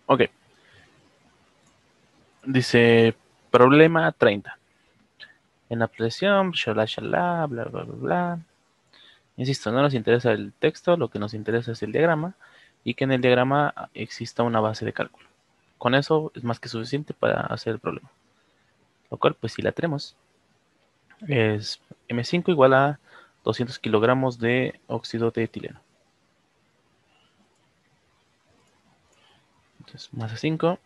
Ok, dice problema 30. En la presión, shalá, shalá, bla, bla, bla, bla. Insisto, no nos interesa el texto, lo que nos interesa es el diagrama y que en el diagrama exista una base de cálculo. Con eso es más que suficiente para hacer el problema. Lo cual, pues si la tenemos, es M5 igual a 200 kilogramos de óxido de etileno. Entonces, masa 5,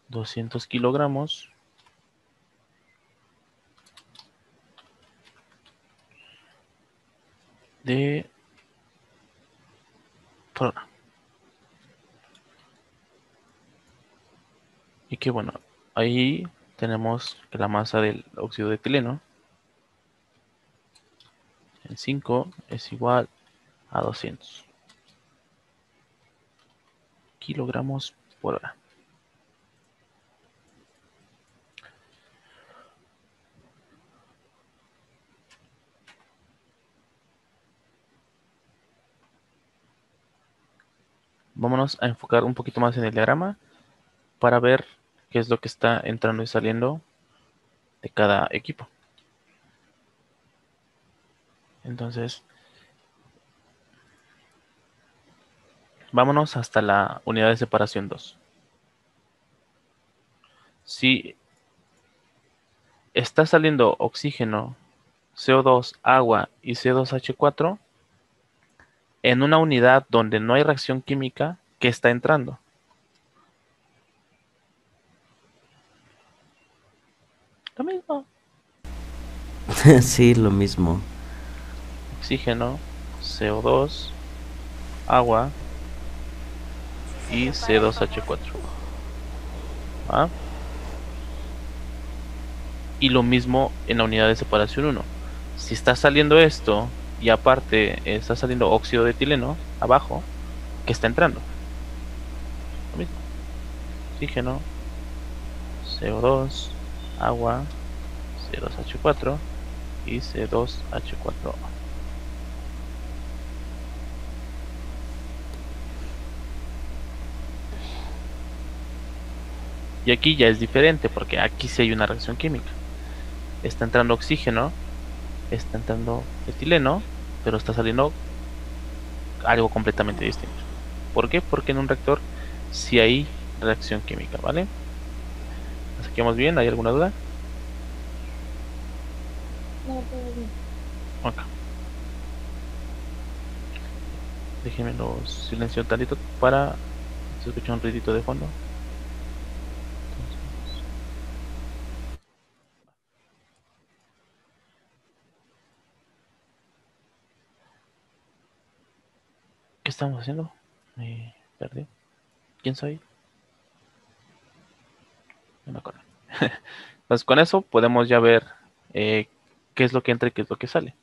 200 kilogramos de por y que bueno, ahí tenemos que la masa del óxido de etileno en 5 es igual a 200 kilogramos por hora. Vámonos a enfocar un poquito más en el diagrama para ver qué es lo que está entrando y saliendo de cada equipo. Entonces, vámonos hasta la unidad de separación 2. Si está saliendo oxígeno, CO2, agua y C2H4 en una unidad donde no hay reacción química, ¿qué está entrando? Lo mismo. Sí, lo mismo. Oxígeno, CO2, agua y C2H4. ¿Ah? Y lo mismo en la unidad de separación 1. Si está saliendo esto y aparte está saliendo óxido de etileno abajo, ¿qué está entrando? Lo mismo. Oxígeno, CO2, agua, C2H4 y C2H4. Y aquí ya es diferente porque aquí sí hay una reacción química. Está entrando oxígeno, está entrando etileno, pero está saliendo algo completamente distinto. ¿Por qué? Porque en un reactor sí hay reacción química, ¿vale? ¿Hasta aquí vamos bien? ¿Hay alguna duda? No, todo bien. Ok. Déjenme los silencio tantito para se escucha un ruidito de fondo. Entonces, ¿qué estamos haciendo? Me perdí. ¿Quién soy? No me acuerdo. Entonces con eso podemos ya ver eh, qué es lo que entra y qué es lo que sale.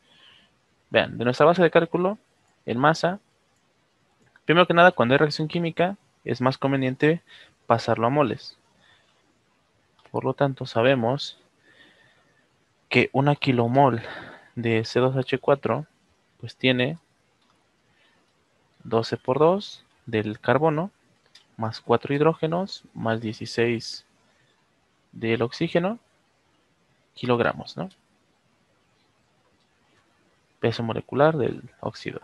Vean, de nuestra base de cálculo, en masa, primero que nada, cuando hay reacción química, es más conveniente pasarlo a moles. Por lo tanto, sabemos que una kilomol de C2H4 pues tiene 12 por 2 del carbono, más 4 hidrógenos, más 16 del oxígeno, kilogramos, ¿no? Peso molecular del óxido.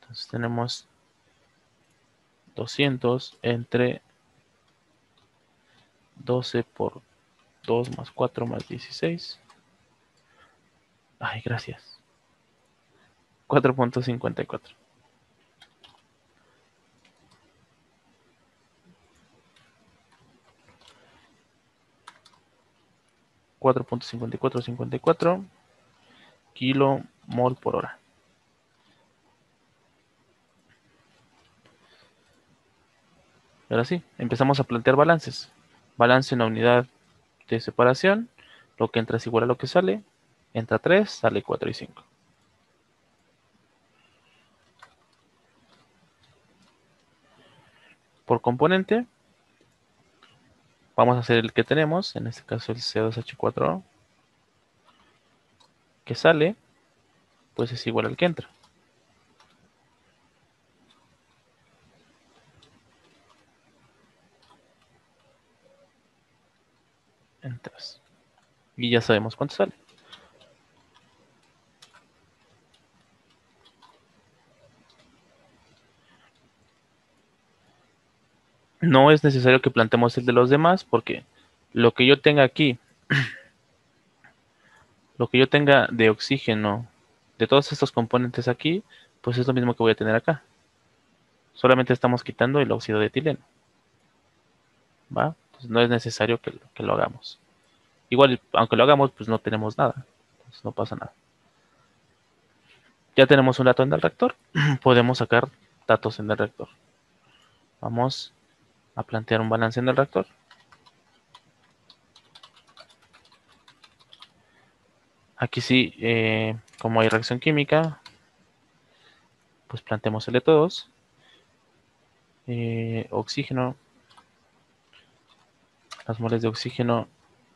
Entonces tenemos 200 entre 12 por 2 más 4 más 16. Ay, gracias. 4.54. 4.5454 kilomol por hora. Ahora sí, empezamos a plantear balances. Balance en la unidad de separación. Lo que entra es igual a lo que sale. Entra 3, sale 4 y 5. Por componente, vamos a hacer el que tenemos. En este caso el C2H4 que sale, pues es igual al que entra. en 3. Y ya sabemos cuánto sale. No es necesario que planteemos el de los demás porque lo que yo tenga aquí, lo que yo tenga de oxígeno, de todos estos componentes aquí, pues es lo mismo que voy a tener acá. Solamente estamos quitando el óxido de etileno. ¿Va? Entonces no es necesario que lo hagamos. Igual, aunque lo hagamos, pues no tenemos nada. Entonces no pasa nada. Ya tenemos un dato en el reactor. Podemos sacar datos en el reactor. Vamos a plantear un balance en el reactor. Aquí sí, como hay reacción química, pues planteamos el de todos. Oxígeno, las moles de oxígeno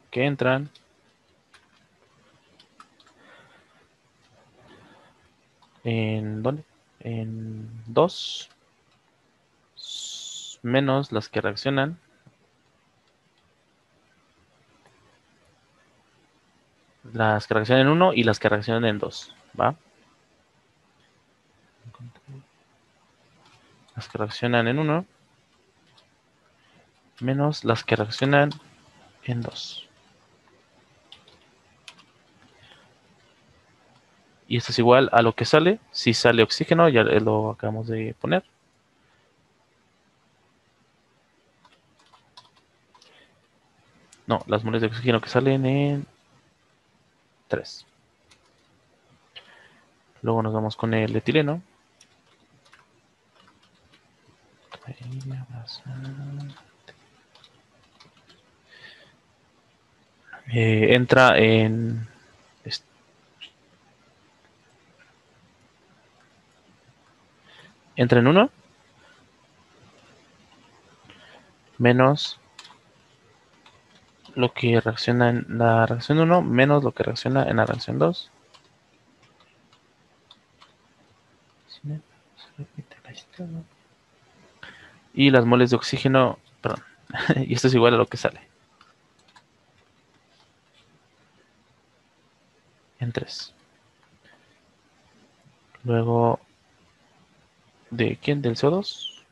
que entran. ¿En dónde? En 2 menos las que reaccionan. Las que reaccionan en 1 y las que reaccionan en 2. ¿Va? Las que reaccionan en 1 menos las que reaccionan en 2. Y esto es igual a lo que sale. Si sale oxígeno, ya lo acabamos de poner. No, las moles de oxígeno que salen en 3. Luego nos vamos con el etileno. Entra en... Entra en 1 menos lo que reacciona en la reacción 1 menos lo que reacciona en la reacción 2. Y las moles de oxígeno, perdón, y esto es igual a lo que sale. En 3. Luego, ¿de quién? ¿Del CO2?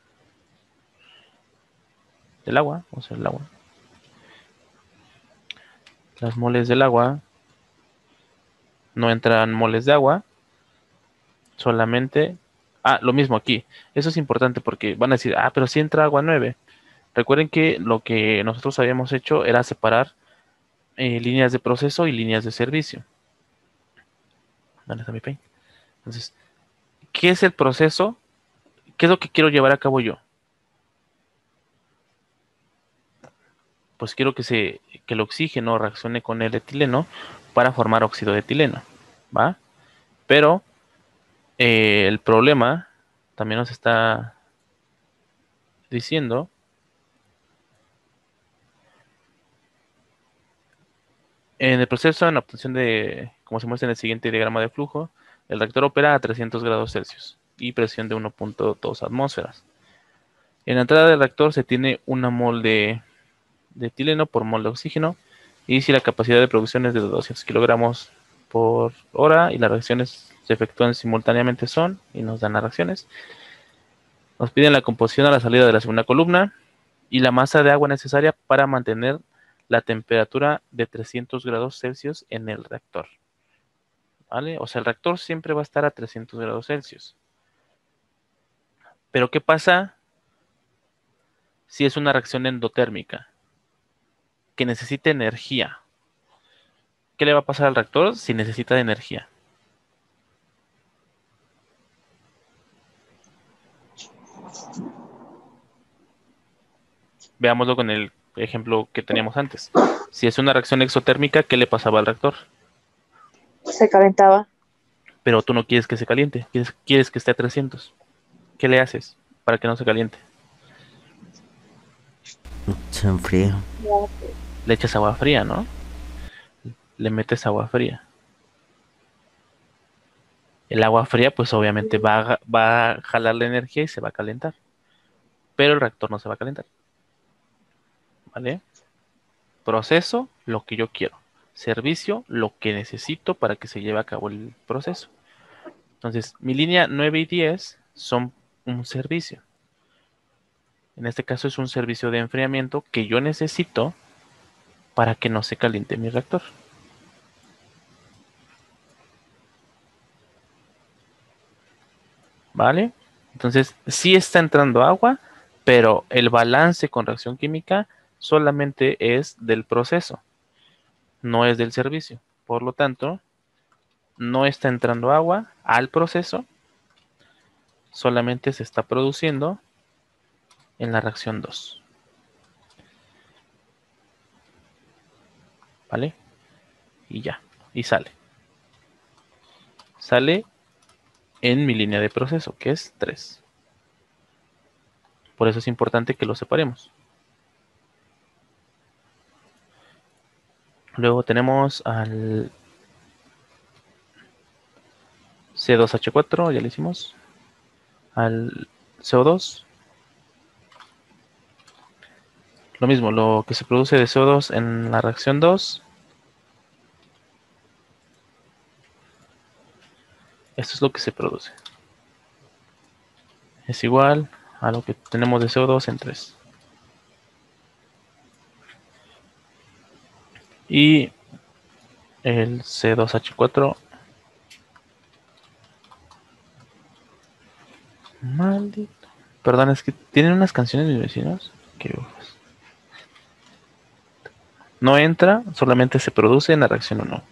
Del agua, o sea, el agua. Las moles del agua, no entran moles de agua, solamente... Ah, lo mismo aquí. Eso es importante porque van a decir, ah, pero sí entra agua 9. Recuerden que lo que nosotros habíamos hecho era separar líneas de proceso y líneas de servicio. ¿Dónde está mi paint? Entonces, ¿qué es el proceso? ¿Qué es lo que quiero llevar a cabo yo? Pues quiero que el oxígeno reaccione con el etileno para formar óxido de etileno, ¿va? Pero el problema también nos está diciendo en el proceso, en la obtención de, como se muestra en el siguiente diagrama de flujo, el reactor opera a 300 grados Celsius y presión de 1.2 atmósferas. En la entrada del reactor se tiene una mol de etileno por mol de oxígeno, y si la capacidad de producción es de 200 kilogramos por hora y las reacciones se efectúan simultáneamente son, y nos dan las reacciones, nos piden la composición a la salida de la segunda columna y la masa de agua necesaria para mantener la temperatura de 300 grados Celsius en el reactor. ¿Vale? O sea, el reactor siempre va a estar a 300 grados Celsius. Pero ¿qué pasa si es una reacción endotérmica que necesita energía? ¿Qué le va a pasar al reactor si necesita de energía? Veámoslo con el ejemplo que teníamos antes. Si es una reacción exotérmica, ¿qué le pasaba al reactor? Se calentaba. Pero tú no quieres que se caliente, quieres que esté a 300. ¿Qué le haces para que no se caliente? Se enfría. Le echas agua fría, ¿no? Le metes agua fría. El agua fría, pues obviamente va a jalar la energía y se va a calentar. Pero el reactor no se va a calentar. ¿Vale? Proceso lo que yo quiero. Servicio, lo que necesito para que se lleve a cabo el proceso. Entonces, mi línea 9 y 10 son un servicio. En este caso es un servicio de enfriamiento que yo necesito para que no se caliente mi reactor. ¿Vale? Entonces, sí está entrando agua, pero el balance con reacción química solamente es del proceso, no es del servicio. Por lo tanto, no está entrando agua al proceso, solamente se está produciendo en la reacción 2. ¿Vale? Y ya, y sale. Sale en mi línea de proceso, que es 3. Por eso es importante que lo separemos. Luego tenemos al C2H4, ya lo hicimos. Al CO2. Lo mismo, lo que se produce de CO2 en la reacción 2. Esto es lo que se produce. Es igual a lo que tenemos de CO2 en 3. Y el C2H4. Maldito. Perdón, es que tienen unas canciones mis vecinos. Que no entra, solamente se produce en la reacción 1.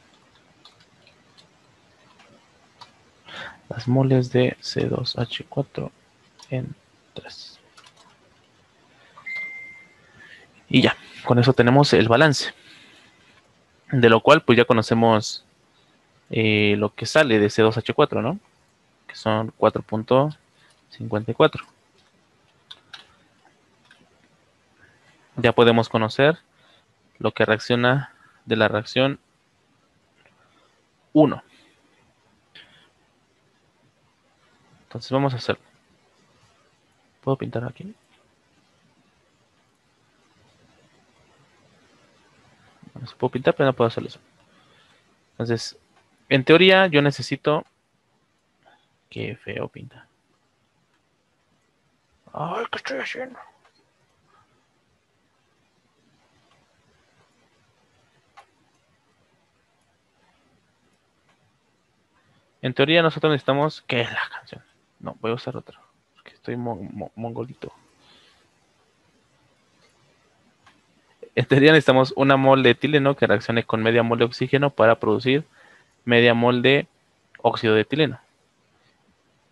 Las moles de C2H4 en 3. Y ya, con eso tenemos el balance. De lo cual, pues ya conocemos lo que sale de C2H4, ¿no? Que son 4.54. Ya podemos conocer lo que reacciona de la reacción 1. Entonces vamos a hacerlo. ¿Puedo pintar aquí? No se puedo pintar, pero no puedo hacerlo eso. Entonces, en teoría yo necesito... Qué feo pinta. Ay, ¿qué estoy haciendo? En teoría nosotros necesitamos... ¿Qué es la canción? No, voy a usar otra. Porque estoy mongolito. En teoría necesitamos una mol de etileno que reaccione con media mol de oxígeno para producir media mol de óxido de etileno.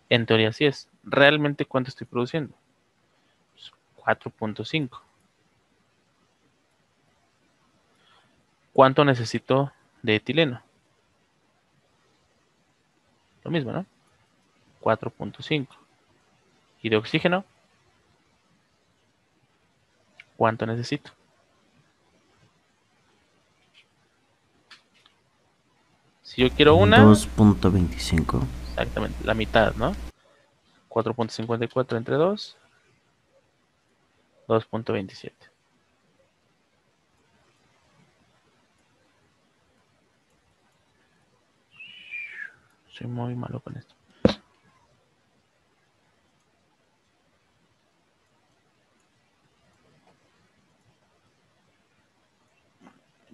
En teoría así es. ¿Realmente cuánto estoy produciendo? 4.5. ¿Cuánto necesito de etileno? Lo mismo, ¿no? 4.5. ¿Y de oxígeno? ¿Cuánto necesito? Si yo quiero una... 2.25. Exactamente, la mitad, ¿no? 4.54 entre 2. 2.27. Soy muy malo con esto.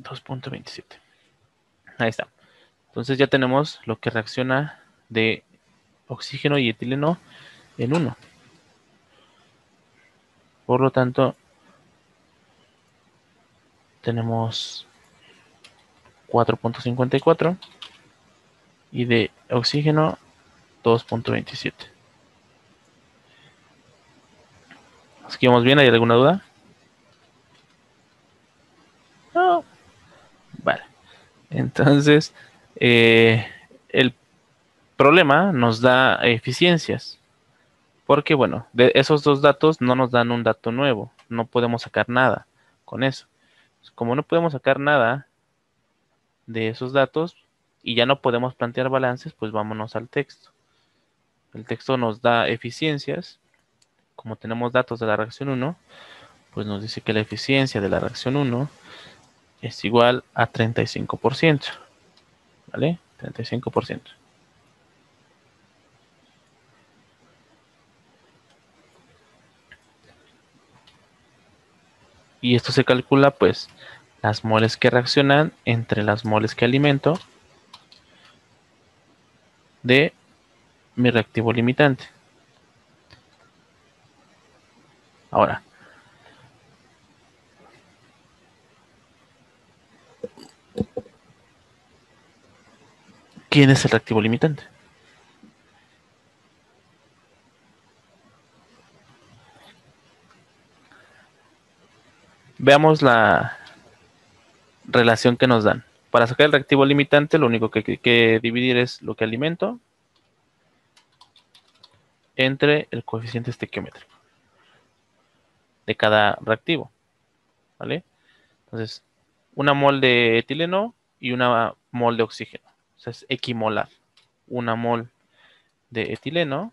.27. Ahí está. Entonces ya tenemos lo que reacciona de oxígeno y etileno en 1. Por lo tanto, tenemos 4.54 y de oxígeno 2.27. ¿Así vamos bien? ¿Hay alguna duda? No. Vale. Entonces, el problema nos da eficiencias. Porque, bueno, de esos dos datos no nos dan un dato nuevo. No podemos sacar nada con eso. Como no podemos sacar nada de esos datos y ya no podemos plantear balances, pues vámonos al texto. El texto nos da eficiencias. Como tenemos datos de la reacción 1, pues nos dice que la eficiencia de la reacción 1 es igual a 35%. ¿Vale? 35%. Y esto se calcula, pues, las moles que reaccionan entre las moles que alimento de mi reactivo limitante. Ahora, ¿quién es el reactivo limitante? Veamos la relación que nos dan. Para sacar el reactivo limitante, lo único que hay que dividir es lo que alimento entre el coeficiente estequiométrico de cada reactivo. ¿Vale? Entonces, una mol de etileno y una mol de oxígeno. O sea, es equimolar. Una mol de etileno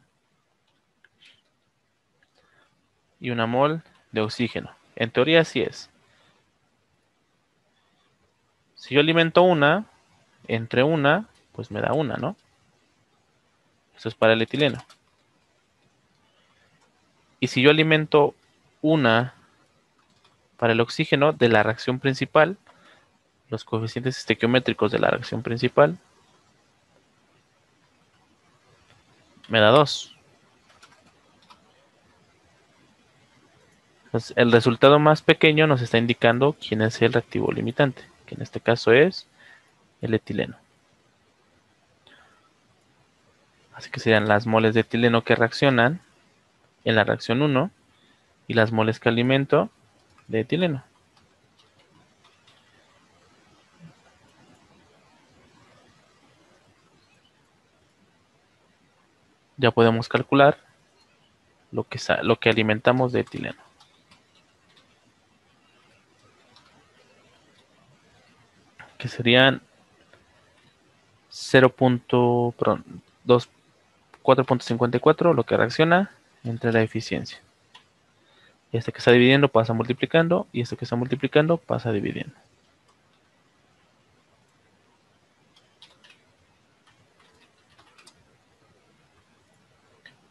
y una mol de oxígeno. En teoría así es. Si yo alimento una, entre una, pues me da una, ¿no? Eso es para el etileno. Y si yo alimento una para el oxígeno de la reacción principal, los coeficientes estequiométricos de la reacción principal, me da 2. Entonces, el resultado más pequeño nos está indicando quién es el reactivo limitante, que en este caso es el etileno. Así que serían las moles de etileno que reaccionan en la reacción 1 y las moles que alimento de etileno. Ya podemos calcular lo que alimentamos de etileno. Que serían 4.54 lo que reacciona entre la eficiencia. Este que está dividiendo pasa multiplicando y este que está multiplicando pasa dividiendo.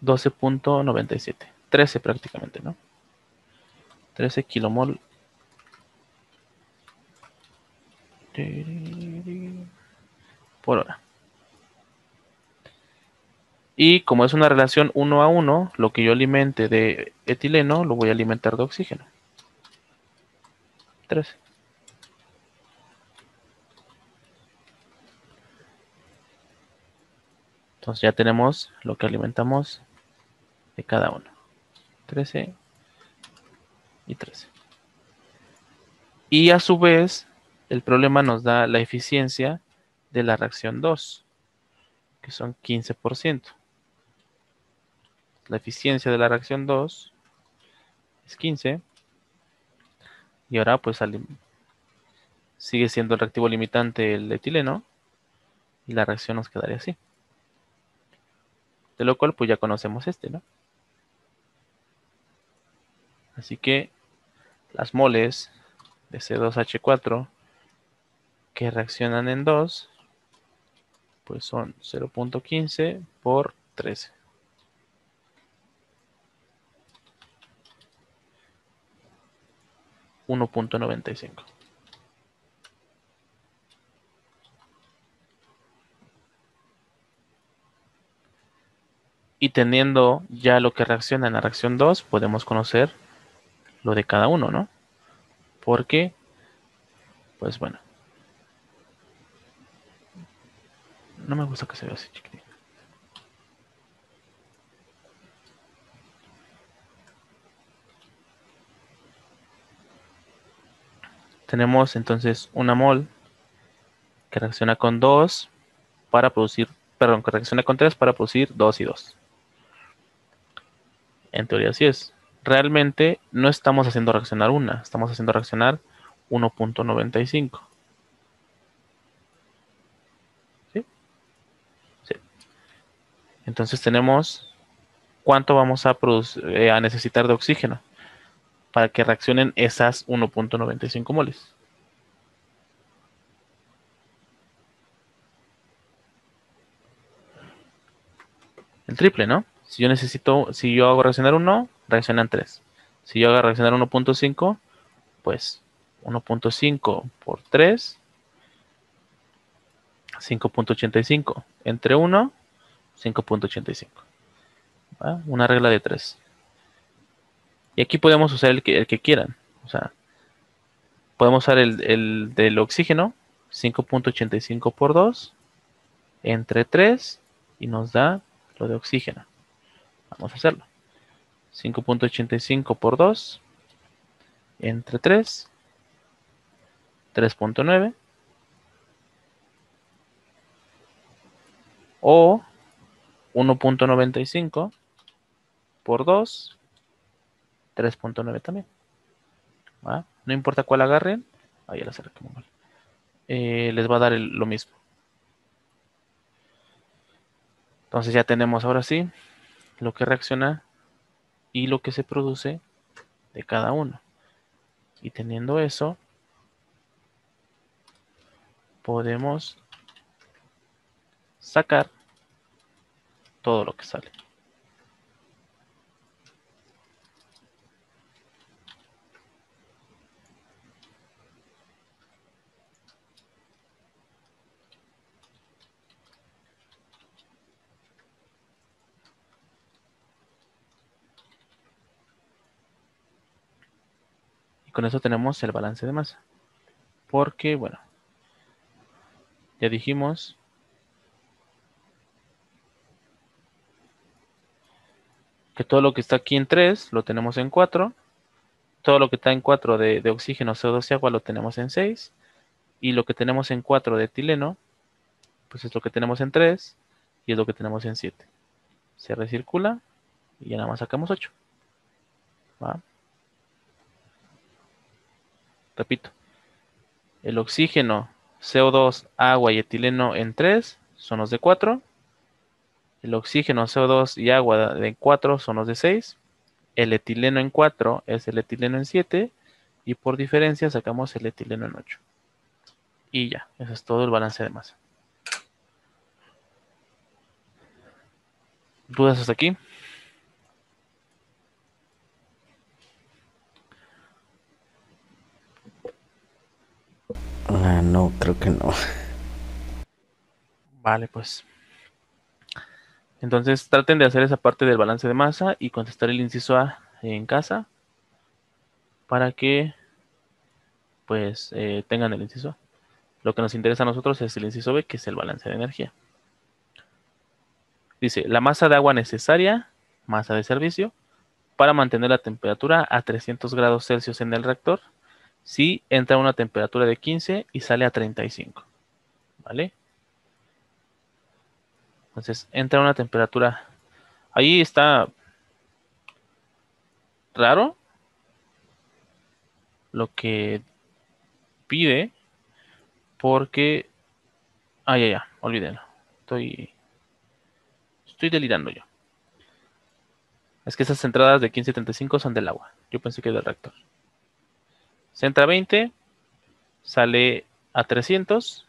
$12.97. 13 prácticamente, ¿no? 13 kilomol por hora. Y como es una relación 1 a 1, lo que yo alimente de etileno lo voy a alimentar de oxígeno. 13. Entonces ya tenemos lo que alimentamos de cada uno. 13 y 13. Y a su vez, el problema nos da la eficiencia de la reacción 2, que son 15%. La eficiencia de la reacción 2 es 15. Y ahora pues sigue siendo el reactivo limitante el etileno. Y la reacción nos quedaría así. De lo cual pues ya conocemos este, ¿no? Así que las moles de C2H4 que reaccionan en 2, pues son 0.15 por 13. 1.95. Y teniendo ya lo que reacciona en la reacción 2, podemos conocer lo de cada uno, ¿no? Porque, pues bueno. No me gusta que se vea así chiquitito. Tenemos entonces una mol que reacciona con 2 para producir, perdón, que reacciona con 3 para producir 2 y 2. En teoría así es. Realmente no estamos haciendo reaccionar una, estamos haciendo reaccionar 1.95. ¿Sí? Sí. Entonces tenemos cuánto vamos a necesitar de oxígeno para que reaccionen esas 1.95 moles. el triple, ¿no? Si yo hago reaccionar 1, reaccionan 3. Si yo hago reaccionar 1.5, pues 1.5 por 3, 5.85. Entre 1, 5.85. Una regla de 3. Y aquí podemos usar el que quieran. O sea, podemos usar el del oxígeno, 5.85 por 2, entre 3, y nos da lo de oxígeno. Vamos a hacerlo. 5.85 por 2, entre 3, 3.9. O 1.95 por 2, 3.9 también. ¿Va? No importa cuál agarren. Ahí ya la cerré como mal. Les va a dar lo mismo. Entonces ya tenemos ahora sí lo que reacciona y lo que se produce de cada uno. Y teniendo eso, podemos sacar todo lo que sale. Y con eso tenemos el balance de masa. Porque, bueno, ya dijimos que todo lo que está aquí en 3 lo tenemos en 4. Todo lo que está en 4 de oxígeno, CO2 y agua lo tenemos en 6. Y lo que tenemos en 4 de etileno, pues es lo que tenemos en 3 y es lo que tenemos en 7. Se recircula y ya nada más sacamos 8. ¿Va? Repito, el oxígeno, CO2, agua y etileno en 3 son los de 4. El oxígeno, CO2 y agua de 4 son los de 6. El etileno en 4 es el etileno en 7. Y por diferencia sacamos el etileno en 8. Y ya, eso es todo el balance de masa. ¿Dudas hasta aquí? No, creo que no. Vale, pues. Entonces traten de hacer esa parte del balance de masa y contestar el inciso A en casa para que pues tengan el inciso A. Lo que nos interesa a nosotros es el inciso B, que es el balance de energía. Dice, la masa de agua necesaria, masa de servicio, para mantener la temperatura a 300 grados Celsius en el reactor, si entra a una temperatura de 15 y sale a 35. ¿Vale? Entonces, entra a una temperatura... Ahí está raro lo que pide, porque... ya, olvídenlo. Estoy delirando yo. Es que esas entradas de 15 y 35 son del agua. Yo pensé que del reactor. Se entra a 20, sale a 300.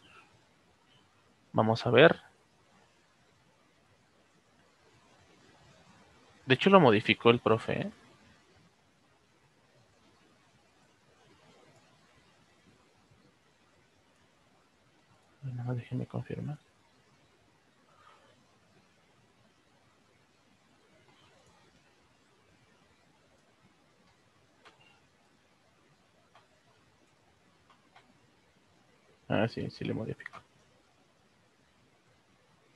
Vamos a ver. De hecho lo modificó el profe, ¿eh? Nada más déjenme confirmar. Sí, sí le modificó.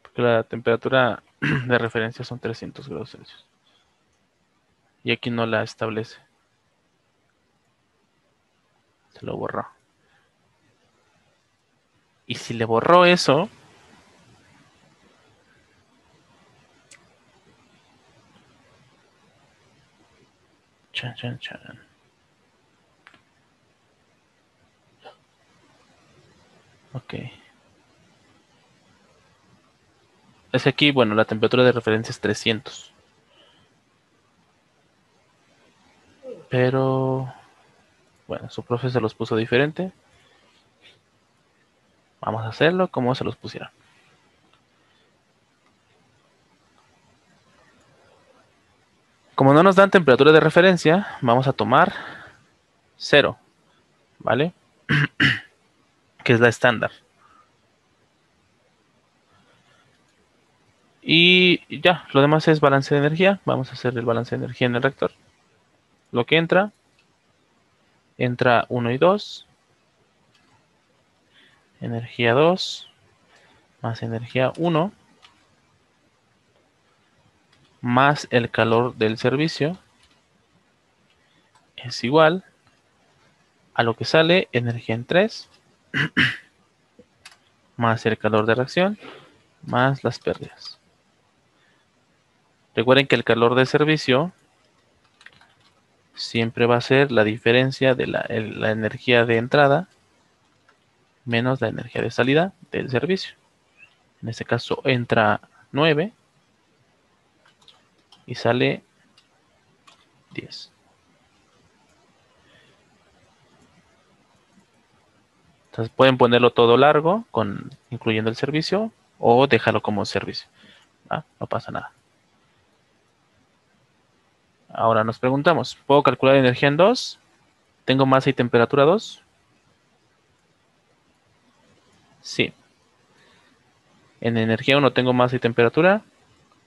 Porque la temperatura de referencia son 300 grados Celsius. Y aquí no la establece. Se lo borró. Y si le borró eso... Chan, chan, chan. Ok. Es que aquí, bueno, la temperatura de referencia es 300. Pero... Bueno, su profe se los puso diferente. Vamos a hacerlo como se los pusiera. Como no nos dan temperatura de referencia, vamos a tomar 0, ¿vale? Que es la estándar. Y ya, lo demás es balance de energía. Vamos a hacer el balance de energía en el reactor. Lo que entra 1 y 2. Energía 2 más energía 1 más el calor del servicio es igual a lo que sale energía en 3 más el calor de reacción más las pérdidas. Recuerden que el calor de servicio siempre va a ser la diferencia de la energía de entrada menos la energía de salida del servicio. En este caso entra 9 y sale 10. Entonces pueden ponerlo todo largo, incluyendo el servicio, o dejarlo como servicio. ¿Va? No pasa nada. Ahora nos preguntamos, ¿puedo calcular energía en 2? ¿Tengo masa y temperatura 2? Sí. En energía 1 tengo masa y temperatura.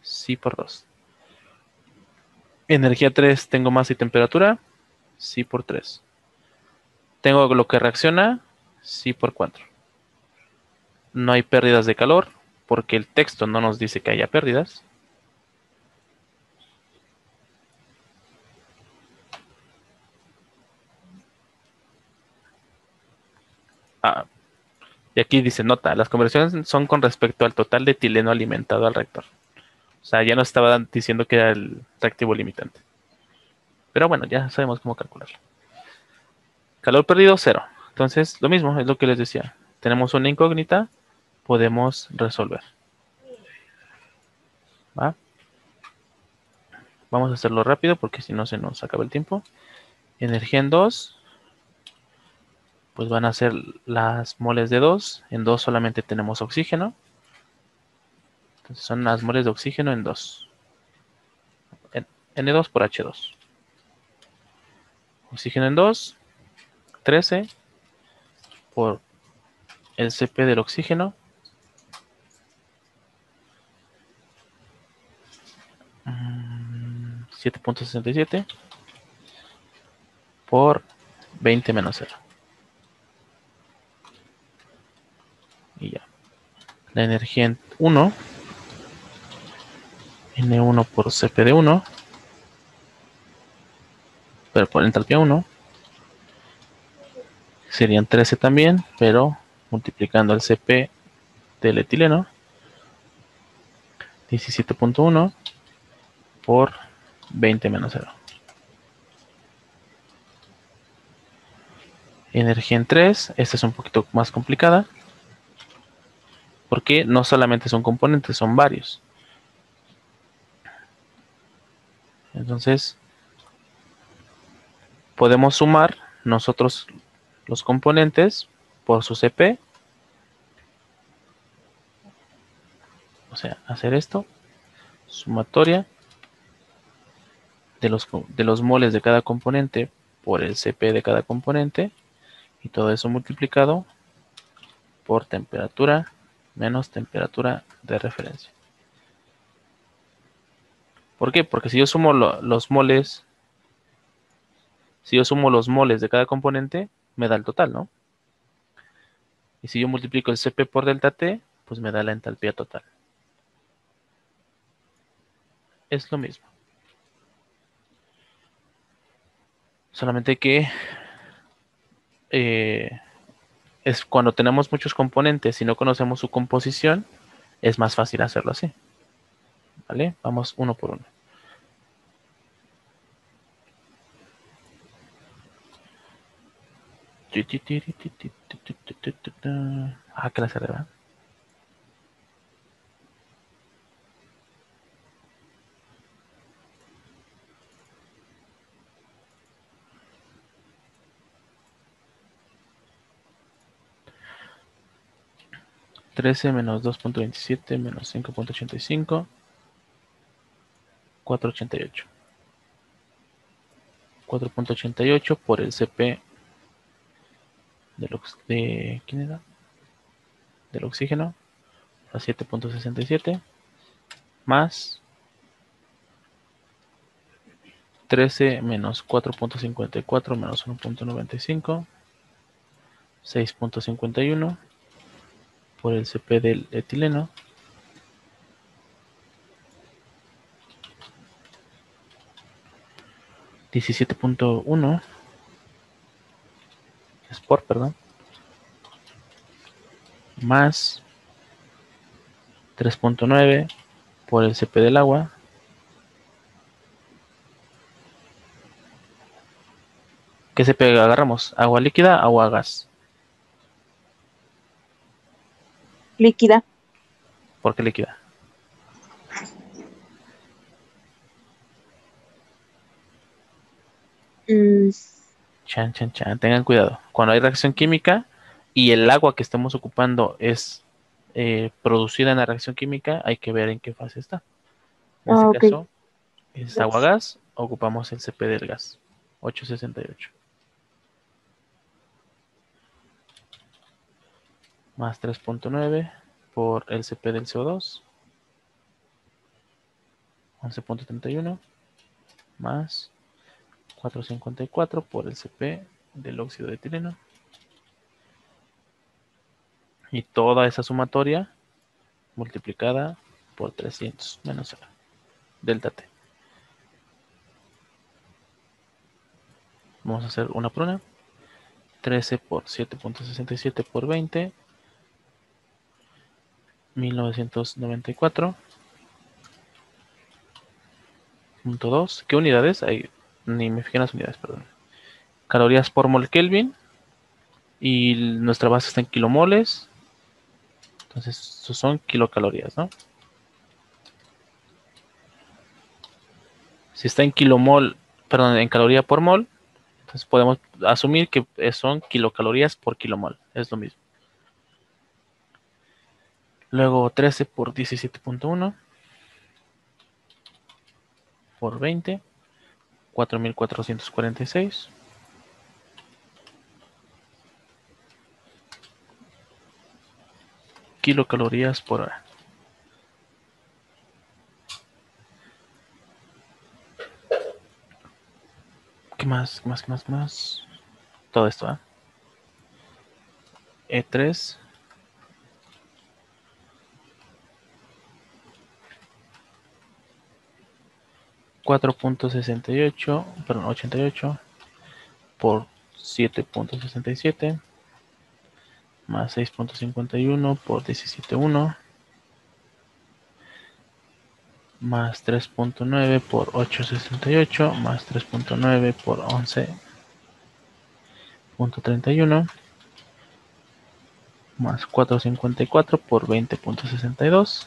Sí por 2. Energía 3 tengo masa y temperatura. Sí por 3. Tengo lo que reacciona. Sí por 4. No hay pérdidas de calor porque el texto no nos dice que haya pérdidas. Y aquí dice nota, las conversiones son con respecto al total de etileno alimentado al reactor. O sea, ya nos estaba diciendo que era el reactivo limitante. Pero bueno, ya sabemos cómo calcularlo. Calor perdido, 0. Entonces, lo mismo, es lo que les decía. Tenemos una incógnita, podemos resolver. ¿Va? Vamos a hacerlo rápido porque si no se nos acaba el tiempo. Energía en 2, pues van a ser las moles de 2. En 2 solamente tenemos oxígeno. Entonces son las moles de oxígeno en 2. N2 por H2. Oxígeno en 2, 13 por el Cp del oxígeno. 7.67 por 20 menos 0. Y ya. La energía en 1, N1 por Cp de 1, pero por entalpía 1, serían 13 también, pero multiplicando el Cp del etileno, 17.1 por 20 menos 0. Energía en 3, esta es un poquito más complicada, porque no solamente son componentes, son varios. Entonces, podemos sumar nosotros los componentes por su Cp. O sea, hacer esto, sumatoria de los moles de cada componente por el Cp de cada componente, y todo eso multiplicado por temperatura menos temperatura de referencia. ¿Por qué? Porque si yo sumo los moles, de cada componente, me da el total, ¿no? Y si yo multiplico el Cp por delta T, pues me da la entalpía total. Es lo mismo. Solamente que es cuando tenemos muchos componentes y no conocemos su composición, es más fácil hacerlo así. ¿Vale? Vamos uno por uno. Que la cerré, ¿verdad? $13 menos 2.27 menos 5.85, 4.88. 4.88 por el CP ¿quién era? Del oxígeno a 7.67 más 13 menos 4.54 menos 1.95, 6.51 por el CP del etileno (17.1) es por, perdón, más 3.9 por el CP del agua ¿Qué CP agarramos? ¿Agua líquida o agua gas? Líquida. ¿Por qué líquida? Mm, Chan, chan, chan. Tengan cuidado. Cuando hay reacción química y el agua que estemos ocupando es producida en la reacción química, hay que ver en qué fase está. En este ok. caso, es agua-gas, ocupamos el CP del gas, 868. Más 3.9 por el CP del CO2, 11.31, más 4.54 por el CP del óxido de etileno. Y toda esa sumatoria multiplicada por 300 menos delta T. Vamos a hacer una por una. 13 por 7.67 por 20, 1994.2. ¿Qué unidades? Ahí, ni me fijé en las unidades, perdón. Calorías por mol Kelvin. Y nuestra base está en kilomoles. Entonces, son kilocalorías, ¿no? Si está en kilomol, perdón, en caloría por mol, entonces podemos asumir que son kilocalorías por kilomol. Es lo mismo. Luego 13 por 17.1 por 20, 4.446. Kilocalorías por hora. ¿Qué más? ¿Qué más? ¿Qué más? ¿Qué más? Todo esto, ¿eh? E3 4.68, perdón, 88 por 7.67 más 6.51 por 17.1 más 3.9 por 8.68 más 3.9 por 11.31 más 4.54 por 20.62.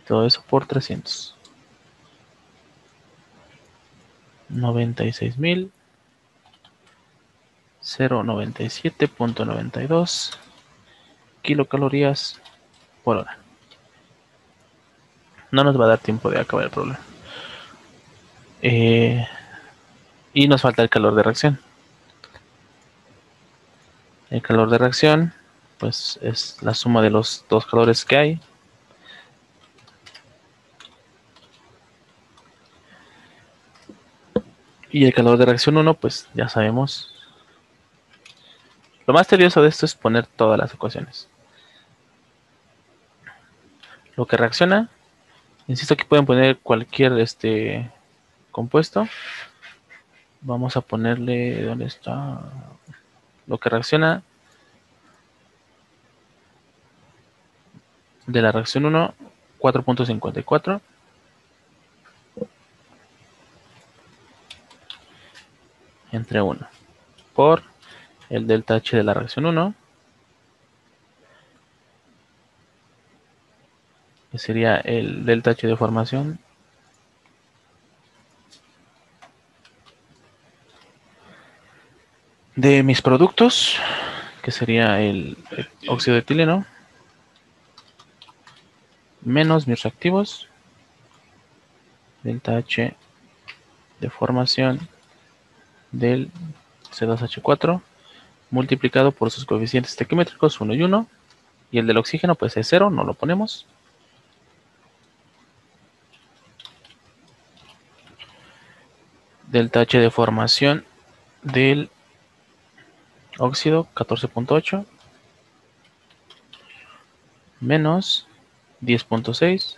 Todo eso por 300. 96.097.92 kilocalorías por hora. No nos va a dar tiempo de acabar el problema. Y nos falta el calor de reacción. El calor de reacción, pues es la suma de los dos calores que hay. Y el calor de reacción 1, pues ya sabemos. Lo más tedioso de esto es poner todas las ecuaciones. Lo que reacciona, insisto que pueden poner cualquier compuesto. Vamos a ponerle, ¿dónde está? Lo que reacciona de la reacción 1, 4.54 entre 1 por el delta H de la reacción 1, que sería el delta H de formación de mis productos, que sería el óxido de etileno, menos mis reactivos, delta H de formación del C2H4 multiplicado por sus coeficientes estequiométricos 1 y 1. Y el del oxígeno pues es 0, no lo ponemos. Delta H de formación del óxido 14.8 menos 10.6.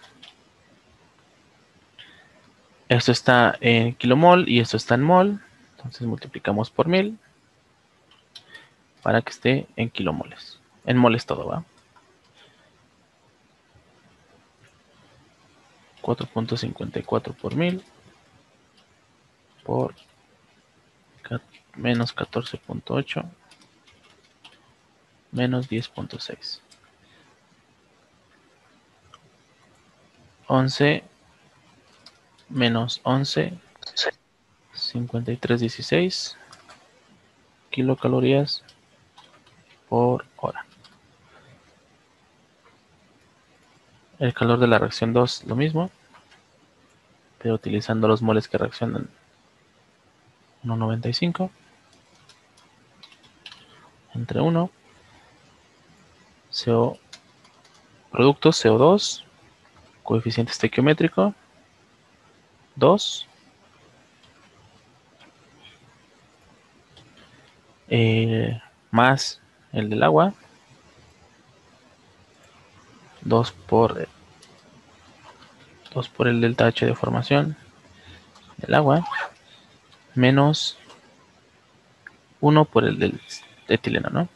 Esto está en kilomol y esto está en mol. Entonces multiplicamos por 1000 para que esté en kilomoles. En moles todo, ¿va? 4.54 por 1000 por menos 14.8 menos 10.6. 11 menos 11, 53.16 kilocalorías por hora. El calor de la reacción 2, lo mismo, pero utilizando los moles que reaccionan 1.95 entre 1, producto CO2, coeficiente estequiométrico 2, más el del agua, 2 por el delta H de formación del agua, menos 1 por el del etileno, ¿no?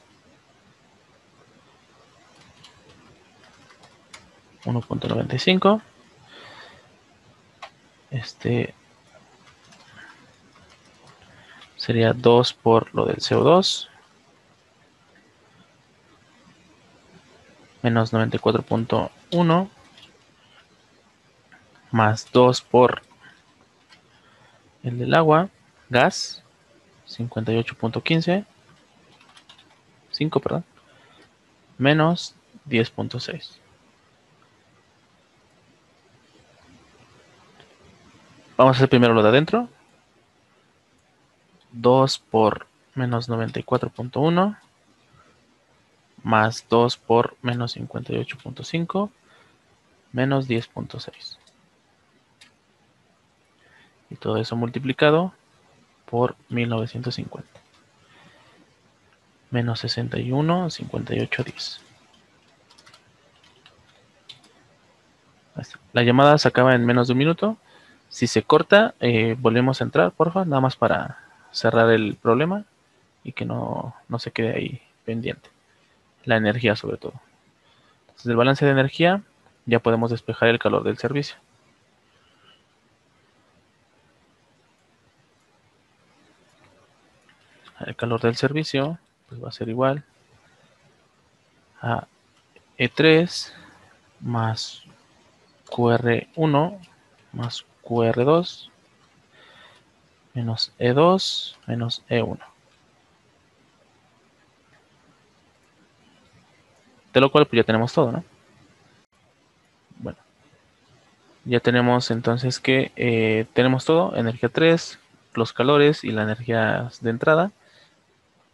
1.95. Sería 2 por lo del CO2, menos 94.1, más 2 por el del agua, gas, 58.15, 5, perdón, menos 10.6. Vamos a hacer primero lo de adentro. 2 por menos 94.1 más 2 por menos 58.5 menos 10.6. Y todo eso multiplicado por 1950. Menos 61, 58, 10. La llamada se acaba en menos de un minuto. Si se corta, volvemos a entrar, porfa, nada más para cerrar el problema y que no se quede ahí pendiente. La energía sobre todo. Entonces, del balance de energía ya podemos despejar el calor del servicio. El calor del servicio pues va a ser igual a E3 más QR1 más QR2 menos E2 menos E1. De lo cual pues ya tenemos todo, ¿no? Bueno, ya tenemos entonces que tenemos todo, energía 3, los calores y la energía de entrada.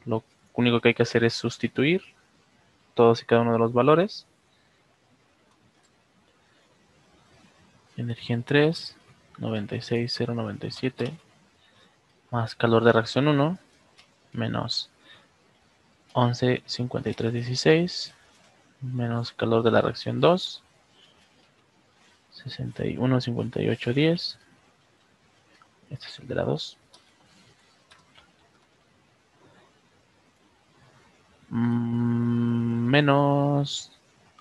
Lo único que hay que hacer es sustituir todos y cada uno de los valores. Energía en 3, 96,097 más calor de reacción 1 menos 11,5316 menos calor de la reacción 2, 61,5810. Este es el de la 2. Menos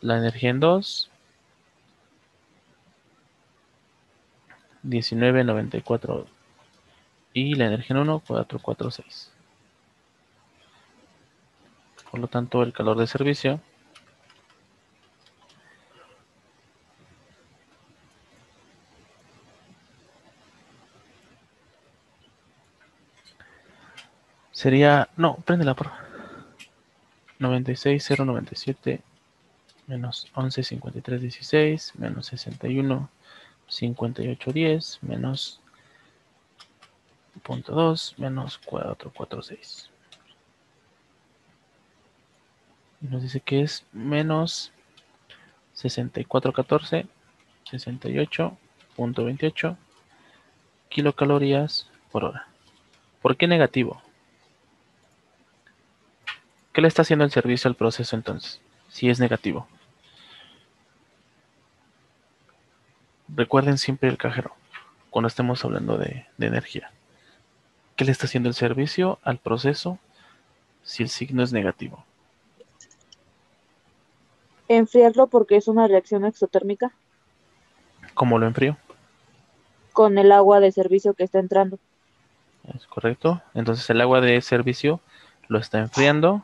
la energía en 2, 19,94. Y la energía en 1, 446. Por lo tanto, el calor de servicio sería... No, préndela, por favor. 96,097 menos 11,5316 menos 61,5810 menos 1.2 menos 446. Y nos dice que es menos 6414, 68.28 kilocalorías por hora. ¿Por qué negativo? ¿Qué le está haciendo el servicio al proceso entonces? Si es negativo. Recuerden siempre el cajero cuando estemos hablando de energía. ¿Qué le está haciendo el servicio al proceso si el signo es negativo? Enfriarlo porque es una reacción exotérmica ¿Cómo lo enfrío? con el agua de servicio que está entrando. ¿Es correcto? Entonces el agua de servicio lo está enfriando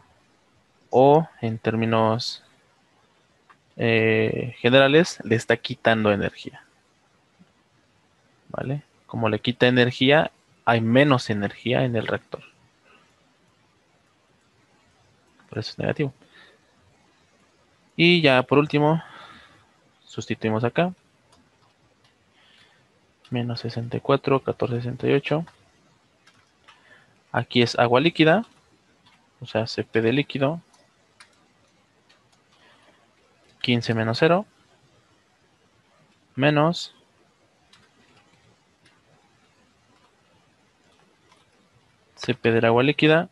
o en términos generales le está quitando energía. ¿Vale? Como le quita energía, hay menos energía en el reactor. Por eso es negativo. Y ya por último, sustituimos acá. Menos 64, 1468. Aquí es agua líquida, o sea, CP de líquido. 15 menos 0. Menos CP del agua líquida.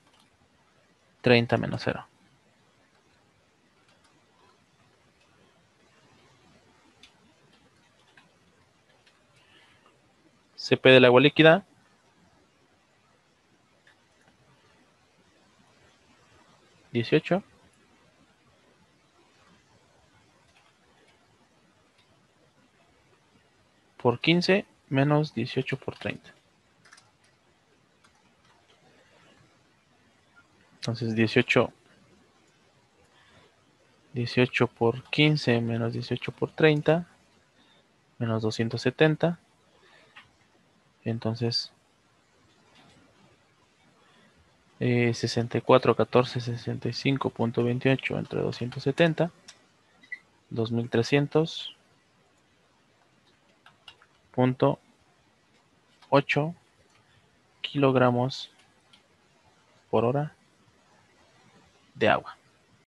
30 menos 0. CP del agua líquida. 18. Por 15 menos 18 por 30. Entonces 18 por 15 menos 18 por 30 menos 270. Entonces 64, 14, 65.28 entre 270. 2300.8 kilogramos por hora de agua.